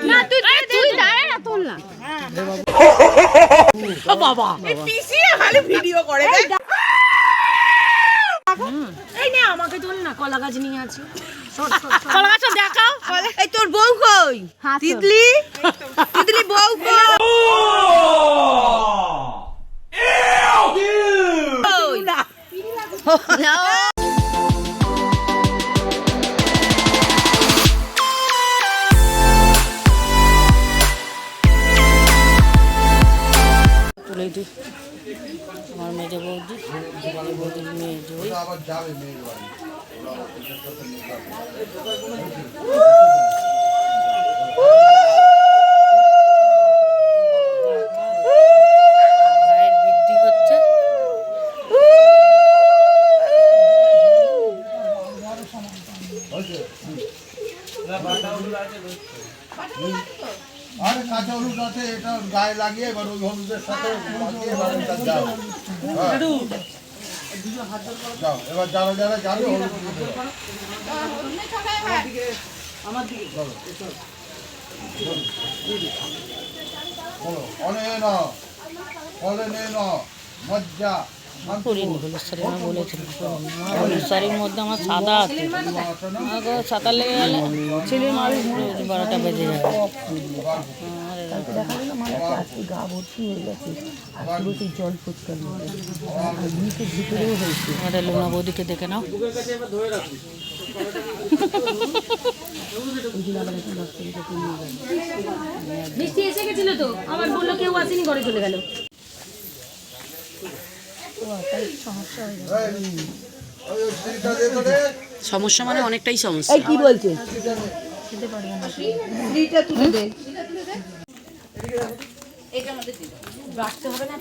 না তুই দাঁড়া না তোল না ও বাবা এই পিসি খালি ভিডিও করে এই নে আমাকে তোল না কলা গাছ নিয়ে আছি কলা গাছ দেখাও এই তোর বউ কই তিতলি তিতলি বউ কই না আমার মেজে বৌদি বৌদির মেয়ে জয় ভাইয়ের বৃদ্ধি হচ্ছে আরে কাঁচা হলুদ আছে এটা গায়ে লাগিয়ে এবার ওই হলুদের সাথে লাগিয়ে এবার ওটা যাও যাও এবার যারা যারা যাবে হলুদ অনে না ফলে নে না মজ্জা করিনি হলুদ শাড়ি আমার বলেছিল হলুদ শাড়ির মধ্যে আমার সাদা আছে আমাকে সাঁতার লেগে গেলে ছেলের মানুষ 12টা বেজে যাবে আমাদের লুনা বৌদিকে দেখে নাও মিষ্টি এসে গেছিল তো আমার বললো কেউ আসেনি ঘরে চলে গেল সমস্যা মানে অনেকটাই সমস্যা এই কি বলছে দিটা তুলে দে এটা আমাদের দিন রাখতে হবে না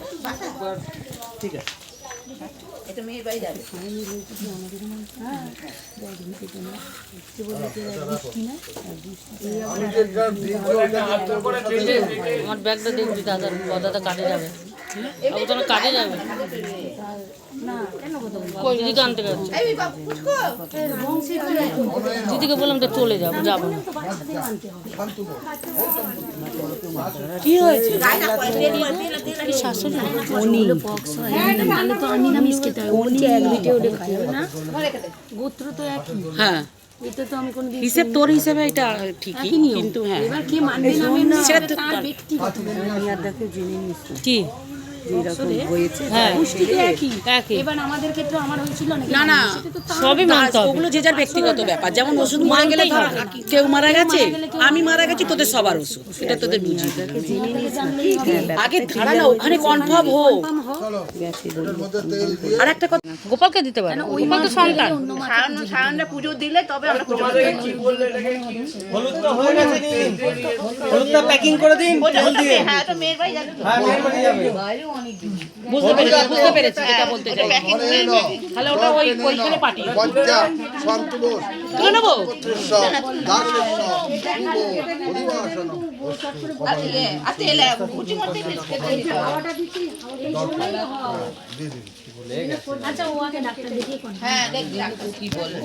ঠিক আছে এটা মেয়ের বাড়ি যাবে আমার ব্যাগটা দেখবি দাদা দাদা কাটে যাবে কাটে যাবে দিদিকে আনতে গেছে দিদিকে বললাম তো চলে যাবো যাবো না কি হয়েছে শাশুড়ি তো আমি না মিস খেতে হয় এক বিটে ওটা খাবে না গোত্র তো একই হ্যাঁ এটা তো আমি কোন হিসেব তোর হিসেবে এটা ঠিকই কিন্তু হ্যাঁ এবার কি মানবে না মানবে সেটা তার ব্যক্তিগত কি হ্যাঁ এবার আমাদের ক্ষেত্রে আমার হয়েছিল না না সবই মানতে হবে ওগুলো যে যার ব্যক্তিগত ব্যাপার যেমন ওষুধ মারা গেলে ধর কেউ মারা গেছে আমি মারা গেছি তোদের সবার ওষুধ এটা তোদের বুঝি আগে ধারা না ওখানে কনফার্ম হোক আর একটা কথা গোপালকে দিতে পারে গোপাল তো সন্তান সায়নরা পুজো দিলে তবে আমরা পুজো হলুদটা হয়ে গেছে নি হলুদটা প্যাকিং করে দিন জল দিয়ে হ্যাঁ তো মেয়ের বাড়ি যাবে হ্যাঁ মেয়ের বাড়ি যাবে বুঝতে পেরেছি যেটা বলতে চাই তাহলে ওটা ওইখানে পাঠিয়ে মজ্জা সন্তোষ তুলে নেবো আচ্ছা ও আগে ডাক্তার দেখিয়ে কোন হ্যাঁ দেখ ডাক্তার কি বলে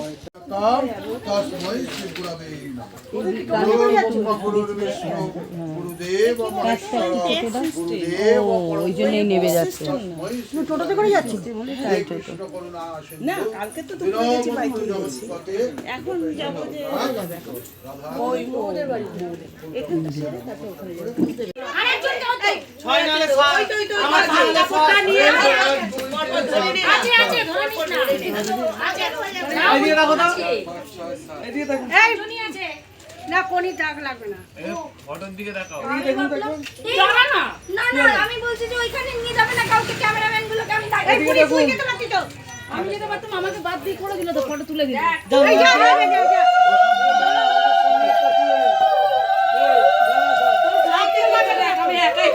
ওই জন্যই নেবে যাচ্ছে টোটোতে করে যাচ্ছি না কালকে তো তুমি গেছি বাইকে এখন যাব যে ওই ওদের বাড়ি এখানটা সেরে তারপর ওখানে যাব আরেকজন যাও তো ছয় নালে ছয় আমার ভাঙা ফোঁটা নিয়ে আছে আছে এদিকে রাখো দাও এদিকে দেখো এই শুনি আছে না কোনি দাগ লাগবে না ফটোর দিকে দেখাও জানা না না না আমি বলছি যে ওইখানে নিয়ে যাবে না কাউকে ক্যামেরাম্যান গুলোকে আমি দাগ পুলিশ তুই যেতে পারতি তো আমি যেতে পারতাম আমাকে বাদ দিয়ে করে দিল তো ফটো তুলে দিল এই যা যা আমি একাই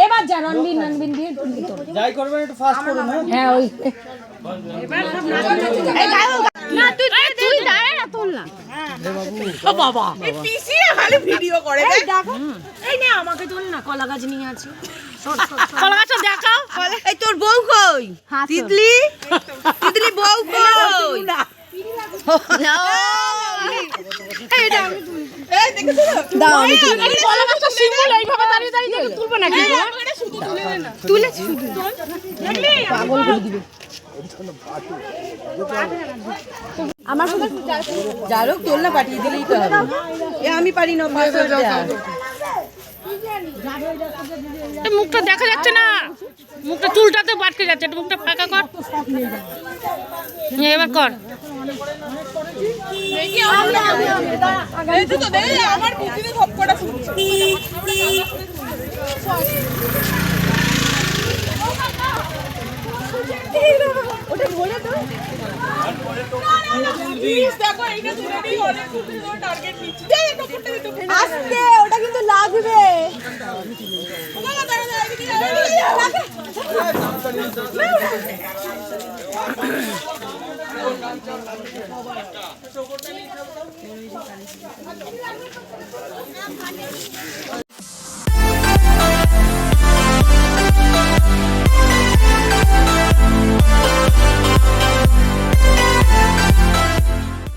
এবার যা রণবীর দিয়ে যাই করবেন একটু ফাস্ট করুন হ্যাঁ ওই না তুই দাঁড়া না তোল না বাবা পিসি খালি ভিডিও করে এই দেখো এই নে আমাকে তুল না কলা গাছ নিয়ে আছি কলা গাছটা দেখাও এই তোর বউ কই তিতলি তিতলি বউ কই এই দেখেছো দাও আমি কলা গাছটা সিম্বল এইভাবে দাঁড়িয়ে দাঁড়িয়ে তুলবে নাকি তুলে শুধু পাগল করে দিবে আমার সাথে যার হোক তোর না পাঠিয়ে দিলেই তো হবে এ আমি পারি না মুখটা দেখা যাচ্ছে না মুখটা চুলটাতে বাটকে যাচ্ছে একটু মুখটা ফাঁকা কর এবার কর আমার বুদ্ধিতে সবকটা শুনছে ওটা ধরে তো দেখো এইটা ধরে নেই অনেক টার্গেট নিচ্ছে আস্তে ওটা কিন্তু লাগবে